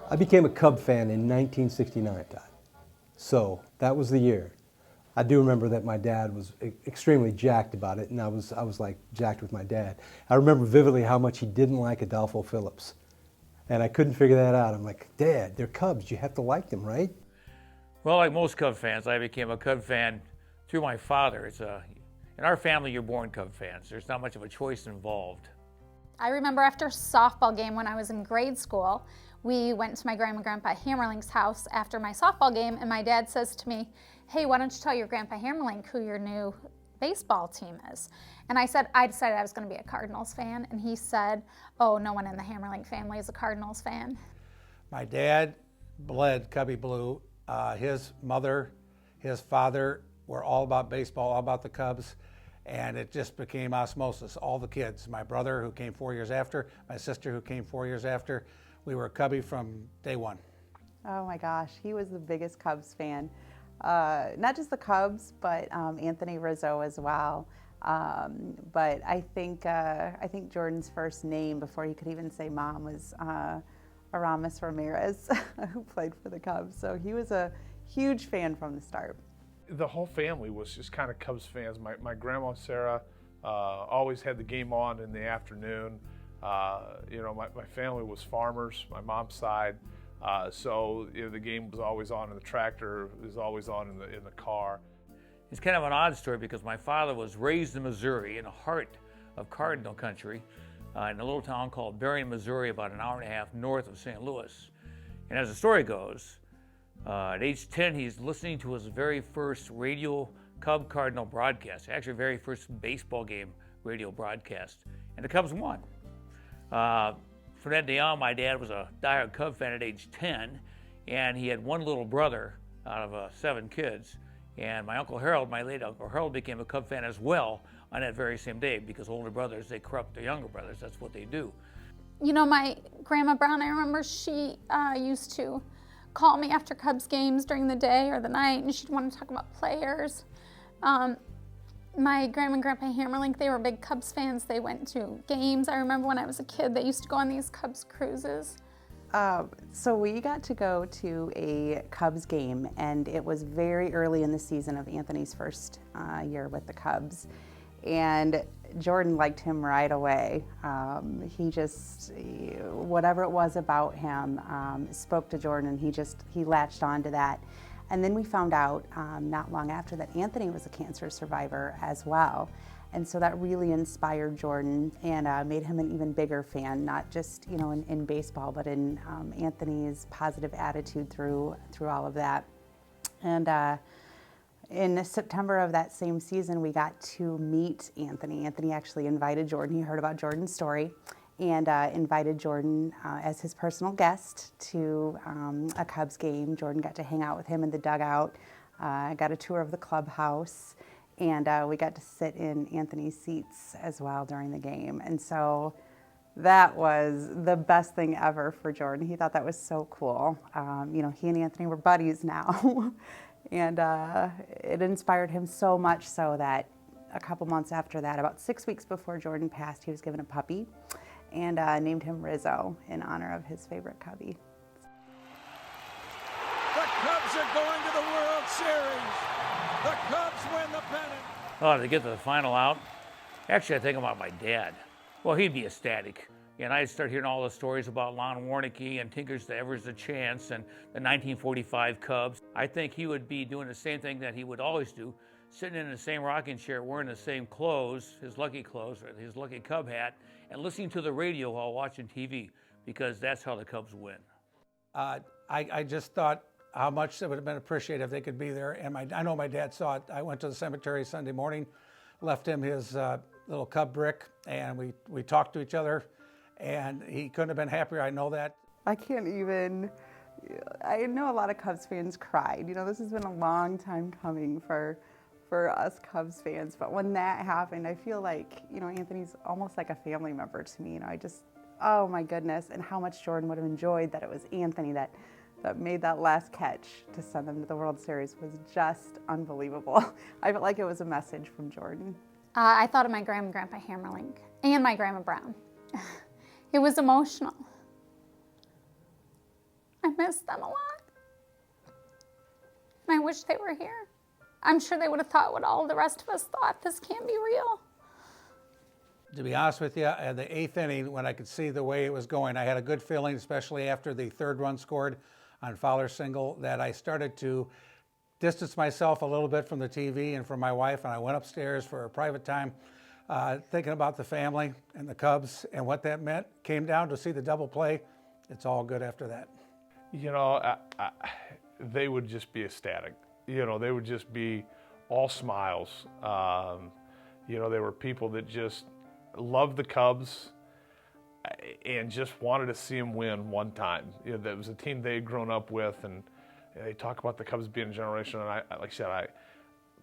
I became a Cub fan in 1969, Todd. So that was the year. I do remember that my dad was extremely jacked about it, and I was like jacked with my dad. I remember vividly how much he didn't like Adolfo Phillips. And I couldn't figure that out. I'm like, Dad, they're Cubs. You have to like them, right? Well, like most Cub fans, I became a Cub fan through my father. In our family, you're born Cub fans. There's not much of a choice involved. I remember after a softball game when I was in grade school, we went to my Grandma and Grandpa Hamerlinck's house after my softball game, and my dad says to me, hey, why don't you tell your Grandpa Hamerlinck who your new baseball team is? And I decided I was going to be a Cardinals fan, and he said, oh, no one in the Hamerlinck family is a Cardinals fan. My dad bled Cubby Blue. His mother, his father were all about baseball, all about the Cubs, and it just became osmosis. All the kids, my brother who came 4 years after, my sister who came 4 years after, we were a Cubby from day one. Oh my gosh, he was the biggest Cubs fan. Not just the Cubs, but Anthony Rizzo as well. But I think Jordan's first name before he could even say mom was Aramis Ramirez, who played for the Cubs. So he was a huge fan from the start. The whole family was just kind of Cubs fans. My grandma Sarah always had the game on in the afternoon. My family was farmers, my mom's side. So the game was always on, and the tractor was always on in the car. It's kind of an odd story because my father was raised in Missouri, in the heart of Cardinal country, in a little town called Berrien, Missouri, about an hour and a half north of St. Louis. And as the story goes, at age 10, he's listening to his very first radio Cub Cardinal broadcast, actually very first baseball game radio broadcast, and the Cubs won. From that day on, my dad was a diehard Cub fan at age 10, and he had one little brother out of 7 kids. And my Uncle Harold, my late Uncle Harold, became a Cub fan as well on that very same day because older brothers, they corrupt their younger brothers. That's what they do. You know, my Grandma Brown, I remember she used to call me after Cubs games during the day or the night, and she'd want to talk about players. My Grandma and Grandpa Hamerlinck, they were big Cubs fans. They went to games. I remember when I was a kid, they used to go on these Cubs cruises. So we got to go to a Cubs game, and it was very early in the season of Anthony's first year with the Cubs. And Jordan liked him right away. He just, whatever it was about him, spoke to Jordan, and he latched on to that. And then we found out not long after that Anthony was a cancer survivor as well. And so that really inspired Jordan and made him an even bigger fan, not just in baseball, but in Anthony's positive attitude through all of that. And in September of that same season, we got to meet Anthony. Anthony actually invited Jordan. He heard about Jordan's story and invited Jordan as his personal guest to a Cubs game. Jordan got to hang out with him in the dugout, got a tour of the clubhouse, and we got to sit in Anthony's seats as well during the game. And so that was the best thing ever for Jordan. He thought that was so cool. He and Anthony were buddies now. And it inspired him so much so that a couple months after that, about 6 weeks before Jordan passed, he was given a puppy and named him Rizzo in honor of his favorite cubby. The Cubs are going to the World Series. The Cubs win the pennant. Oh, to get to the final out, actually I think about my dad. Well, he'd be ecstatic. And I'd start hearing all the stories about Lon Warnicki and Tinker's to Ever's the Chance and the 1945 Cubs. I think he would be doing the same thing that he would always do, sitting in the same rocking chair, wearing the same clothes, his lucky clothes, or his lucky Cub hat, and listening to the radio while watching TV, because that's how the Cubs win. I just thought how much it would have been appreciated if they could be there. And I know my dad saw it. I went to the cemetery Sunday morning, left him his little Cub brick, and we talked to each other. And he couldn't have been happier, I know that. I know a lot of Cubs fans cried. This has been a long time coming for us Cubs fans. But when that happened, I feel like, Anthony's almost like a family member to me. Oh my goodness. And how much Jordan would have enjoyed that it was Anthony that made that last catch to send them to the World Series was just unbelievable. I felt like it was a message from Jordan. I thought of my Grandma and Grandpa Hamerlinck and my Grandma Brown. It was emotional. I miss them a lot. And I wish they were here. I'm sure they would have thought what all the rest of us thought. This can't be real. To be honest with you, at the 8th inning, when I could see the way it was going, I had a good feeling, especially after the 3rd run scored on Fowler's single, that I started to distance myself a little bit from the TV and from my wife, and I went upstairs for a private time, thinking about the family and the Cubs and what that meant. Came down to see the double play. It's all good after that. You know, they would just be ecstatic. You know, they would just be all smiles. You know, they were people that just loved the Cubs and just wanted to see them win one time. You know, that was a team they had grown up with, and they talk about the Cubs being a generation. And like I said,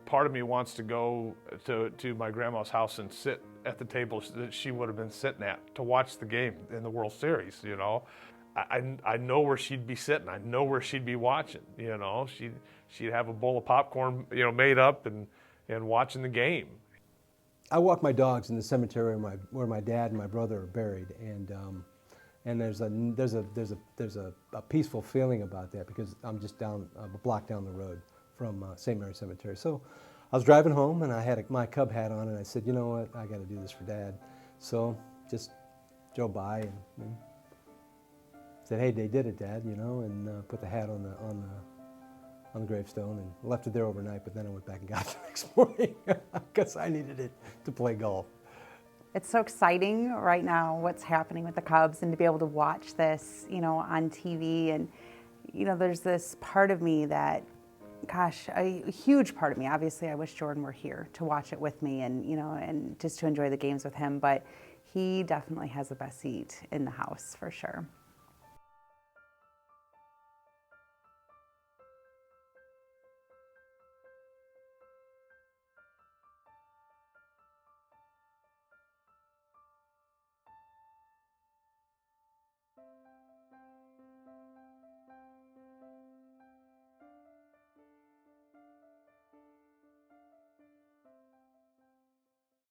part of me wants to go to my grandma's house and sit at the table that she would have been sitting at to watch the game in the World Series. You know, I know where she'd be sitting. I know where she'd be watching. You know, she'd have a bowl of popcorn, you know, made up and watching the game. I walk my dogs in the cemetery where my dad and my brother are buried, and there's a peaceful feeling about that because I'm just down a block down the road from St. Mary's Cemetery. So I was driving home and I had my Cub hat on, and I said, you know what, I got to do this for Dad. So just drove by and said, hey, they did it, Dad, you know, and put the hat on the gravestone and left it there overnight, but then I went back and got it the next morning because I needed it to play golf. It's so exciting right now what's happening with the Cubs, and to be able to watch this, you know, on TV. And, you know, there's this part of me that, gosh, a huge part of me, obviously I wish Jordan were here to watch it with me and, you know, and just to enjoy the games with him, but he definitely has the best seat in the house for sure.